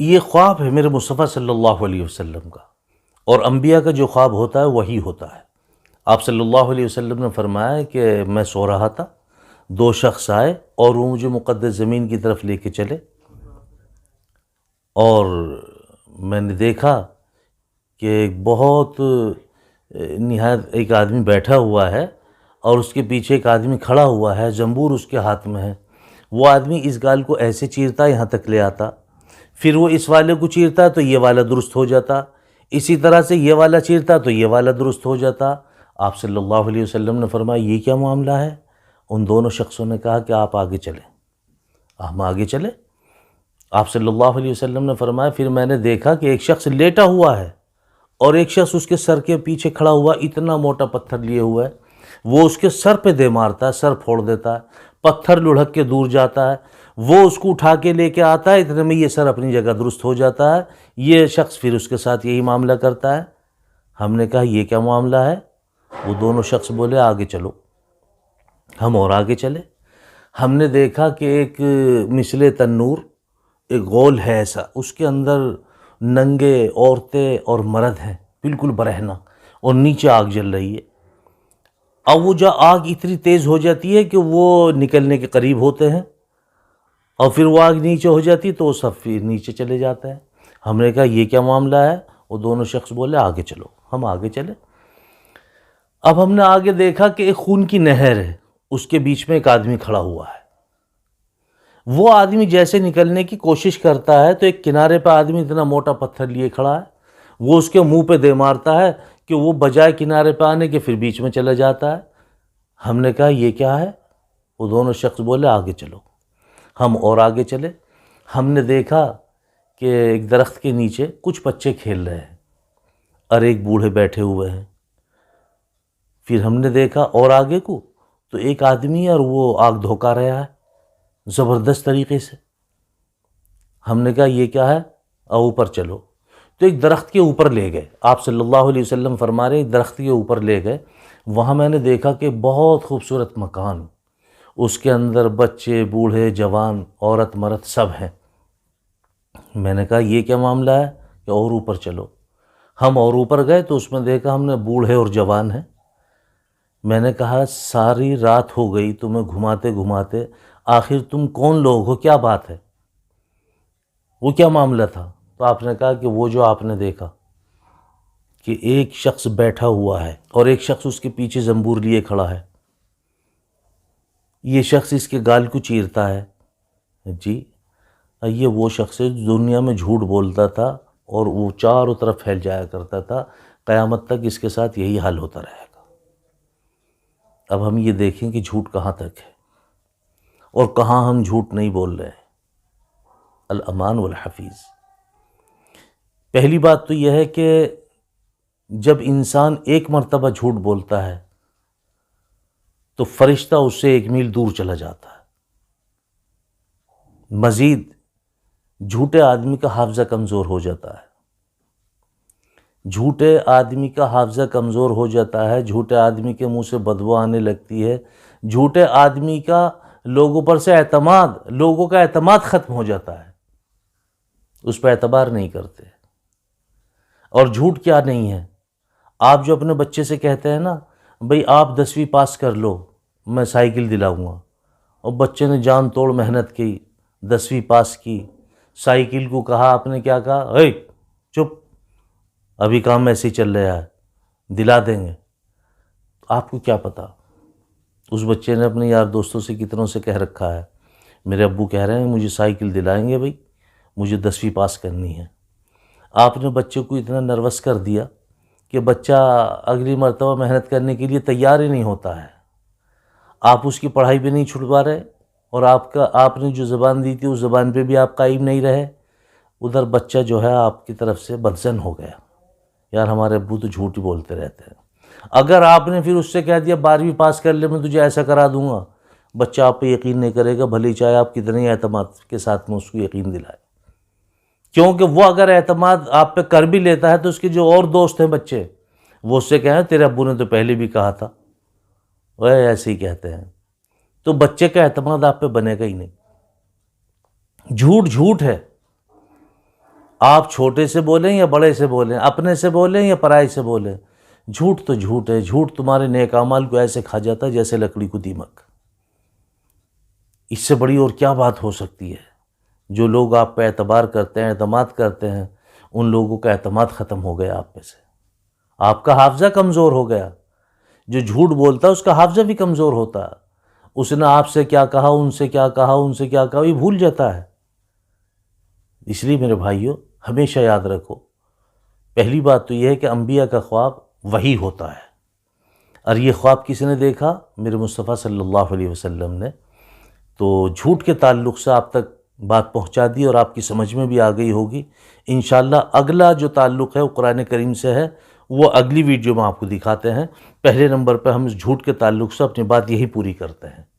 یہ خواب ہے میرے مصطفیٰ صلی اللہ علیہ وسلم کا، اور انبیاء کا جو خواب ہوتا ہے وہی ہوتا ہے۔ آپ صلی اللہ علیہ وسلم نے فرمایا کہ میں سو رہا تھا، دو شخص آئے اور وہ مجھے مقدس زمین کی طرف لے کے چلے، اور میں نے دیکھا کہ ایک بہت نہایت ایک آدمی بیٹھا ہوا ہے اور اس کے پیچھے ایک آدمی کھڑا ہوا ہے، زنبور اس کے ہاتھ میں ہے۔ وہ آدمی اس گال کو ایسے چیرتا یہاں تک لے آتا، پھر وہ اس والے کو چیرتا تو یہ والا درست ہو جاتا، اسی طرح سے یہ والا چیرتا تو یہ والا درست ہو جاتا۔ آپ صلی اللہ علیہ وسلم نے فرمایا یہ کیا معاملہ ہے؟ ان دونوں شخصوں نے کہا کہ آپ آگے چلیں۔ ہم آگے چلے۔ آپ صلی اللہ علیہ وسلم نے فرمایا پھر میں نے دیکھا کہ ایک شخص لیٹا ہوا ہے اور ایک شخص اس کے سر کے پیچھے کھڑا ہوا، اتنا موٹا پتھر لیے ہوا ہے، وہ اس کے سر پہ دے مارتا ہے، سر پھوڑ دیتا ہے، پتھر لڑھک کے دور جاتا ہے، وہ اس کو اٹھا کے لے کے آتا ہے، اتنے میں یہ سر اپنی جگہ درست ہو جاتا ہے۔ یہ شخص پھر اس کے ساتھ یہی معاملہ کرتا ہے۔ ہم نے کہا یہ کیا معاملہ ہے؟ وہ دونوں شخص بولے آگے چلو۔ ہم اور آگے چلے۔ ہم نے دیکھا کہ ایک مثل تنور ایک غول ہے ایسا، اس کے اندر ننگے عورتیں اور مرد ہیں، بالکل برہنہ، اور نیچے آگ جل رہی ہے۔ اب وہ جو آگ اتنی تیز ہو جاتی ہے کہ وہ نکلنے کے قریب ہوتے ہیں، اور پھر وہ آگ نیچے ہو جاتی تو وہ سب پھر نیچے چلے جاتا ہے۔ ہم نے کہا یہ کیا معاملہ ہے؟ وہ دونوں شخص بولے آگے چلو۔ ہم آگے چلے۔ اب ہم نے آگے دیکھا کہ ایک خون کی نہر ہے، اس کے بیچ میں ایک آدمی کھڑا ہوا ہے۔ وہ آدمی جیسے نکلنے کی کوشش کرتا ہے تو ایک کنارے پہ آدمی اتنا موٹا پتھر لیے کھڑا ہے، وہ اس کے منہ پہ دے مارتا ہے کہ وہ بجائے کنارے پہ آنے کے پھر بیچ میں چلا جاتا ہے۔ ہم نے کہا یہ کیا ہے؟ وہ دونوں شخص بولے آگے چلو۔ ہم اور آگے چلے۔ ہم نے دیکھا کہ ایک درخت کے نیچے کچھ بچے کھیل رہے ہیں اور ایک بوڑھے بیٹھے ہوئے ہیں۔ پھر ہم نے دیکھا اور آگے کو تو ایک آدمی اور وہ آگ دھوکا رہا ہے زبردست طریقے سے۔ ہم نے کہا یہ کیا ہے؟ اوپر چلو۔ تو ایک درخت کے اوپر لے گئے۔ آپ صلی اللہ علیہ وسلم فرما رہے ایک درخت کے اوپر لے گئے۔ وہاں میں نے دیکھا کہ بہت خوبصورت مکان، اس کے اندر بچے، بوڑھے، جوان، عورت، مرد سب ہیں۔ میں نے کہا یہ کیا معاملہ ہے کہ اور اوپر چلو۔ ہم اور اوپر گئے تو اس میں دیکھا ہم نے بوڑھے اور جوان ہیں۔ میں نے کہا ساری رات ہو گئی تمہیں گھماتے گھماتے، آخر تم کون لوگ ہو؟ کیا بات ہے؟ وہ کیا معاملہ تھا؟ تو آپ نے کہا کہ وہ جو آپ نے دیکھا کہ ایک شخص بیٹھا ہوا ہے اور ایک شخص اس کے پیچھے زنبور لیے کھڑا ہے، یہ شخص اس کے گال کو چیرتا ہے۔ جی یہ وہ شخص ہے جو دنیا میں جھوٹ بولتا تھا اور وہ چاروں طرف پھیل جایا کرتا تھا، قیامت تک اس کے ساتھ یہی حال ہوتا رہے گا۔ اب ہم یہ دیکھیں کہ جھوٹ کہاں تک ہے اور کہاں ہم جھوٹ نہیں بول رہے ہیں۔ الامان والحفیظ۔ پہلی بات تو یہ ہے کہ جب انسان ایک مرتبہ جھوٹ بولتا ہے تو فرشتہ اس سے 1 میل دور چلا جاتا ہے۔ مزید جھوٹے آدمی کا حافظہ کمزور ہو جاتا ہے، جھوٹے آدمی کا حافظہ کمزور ہو جاتا ہے، جھوٹے آدمی کے منہ سے بدبو آنے لگتی ہے، جھوٹے آدمی کا لوگوں پر سے لوگوں کا اعتماد ختم ہو جاتا ہے، اس پہ اعتبار نہیں کرتے۔ اور جھوٹ کیا نہیں ہے؟ آپ جو اپنے بچے سے کہتے ہیں نا بھئی آپ 10ویں پاس کر لو میں سائیکل دلاؤں گا، اور بچے نے جان توڑ محنت کی، 10ویں پاس کی، سائیکل کو کہا، آپ نے کیا کہا؟ اے چپ، ابھی کام ایسے ہی چل رہا ہے، دلا دیں گے۔ آپ کو کیا پتا اس بچے نے اپنے یار دوستوں سے کتنوں سے کہہ رکھا ہے میرے ابو کہہ رہے ہیں مجھے سائیکل دلائیں گے بھائی، مجھے 10ویں پاس کرنی ہے۔ آپ نے بچے کو اتنا نروس کر دیا کہ بچہ اگلی مرتبہ محنت کرنے کے لیے تیار ہی نہیں ہوتا ہے۔ آپ اس کی پڑھائی بھی نہیں چھڑوا رہے، اور آپ نے جو زبان دی تھی اس زبان پہ بھی آپ قائم نہیں رہے۔ ادھر بچہ جو ہے آپ کی طرف سے بدظن ہو گیا، یار ہمارے ابو تو جھوٹ ہی بولتے رہتے ہیں۔ اگر آپ نے پھر اس سے کہہ دیا 12ویں پاس کر لے میں تجھے ایسا کرا دوں گا، بچہ آپ پہ یقین نہیں کرے گا، بھلے چاہے آپ کتنے اعتماد کے ساتھ میں اس کو یقین دلائے، کیونکہ وہ اگر اعتماد آپ پہ کر بھی لیتا ہے تو اس کے جو اور دوست ہیں بچے، وہ اس سے کہیں تیرے ابو نے تو پہلے بھی کہا تھا، وہ ایسے ہی کہتے ہیں، تو بچے کا اعتماد آپ پہ بنے گا ہی نہیں۔ جھوٹ جھوٹ ہے، آپ چھوٹے سے بولیں یا بڑے سے بولیں، اپنے سے بولیں یا پرائے سے بولیں، جھوٹ تو جھوٹ ہے۔ جھوٹ تمہارے نیک اعمال کو ایسے کھا جاتا ہے جیسے لکڑی کو دیمک۔ اس سے بڑی اور کیا بات ہو سکتی ہے؟ جو لوگ آپ پہ اعتبار کرتے ہیں، اعتماد کرتے ہیں، ان لوگوں کا اعتماد ختم ہو گیا آپ میں سے۔ آپ کا حافظہ کمزور ہو گیا۔ جو جھوٹ بولتا ہے اس کا حافظہ بھی کمزور ہوتا ہے۔ اس نے آپ سے کیا کہا، ان سے کیا کہا، ان سے کیا کہا، یہ بھول جاتا ہے۔ اس لیے میرے بھائیوں، ہمیشہ یاد رکھو، پہلی بات تو یہ ہے کہ انبیاء کا خواب وحی ہوتا ہے، اور یہ خواب کس نے دیکھا؟ میرے مصطفیٰ صلی اللہ علیہ وسلم نے۔ تو جھوٹ کے تعلق سے آپ تک بات پہنچا دی اور آپ کی سمجھ میں بھی آ گئی ہوگی۔ انشاءاللہ اگلا جو تعلق ہے وہ قرآن کریم سے ہے، وہ اگلی ویڈیو میں آپ کو دکھاتے ہیں۔ پہلے نمبر پہ ہم اس جھوٹ کے تعلق سے اپنی بات یہی پوری کرتے ہیں۔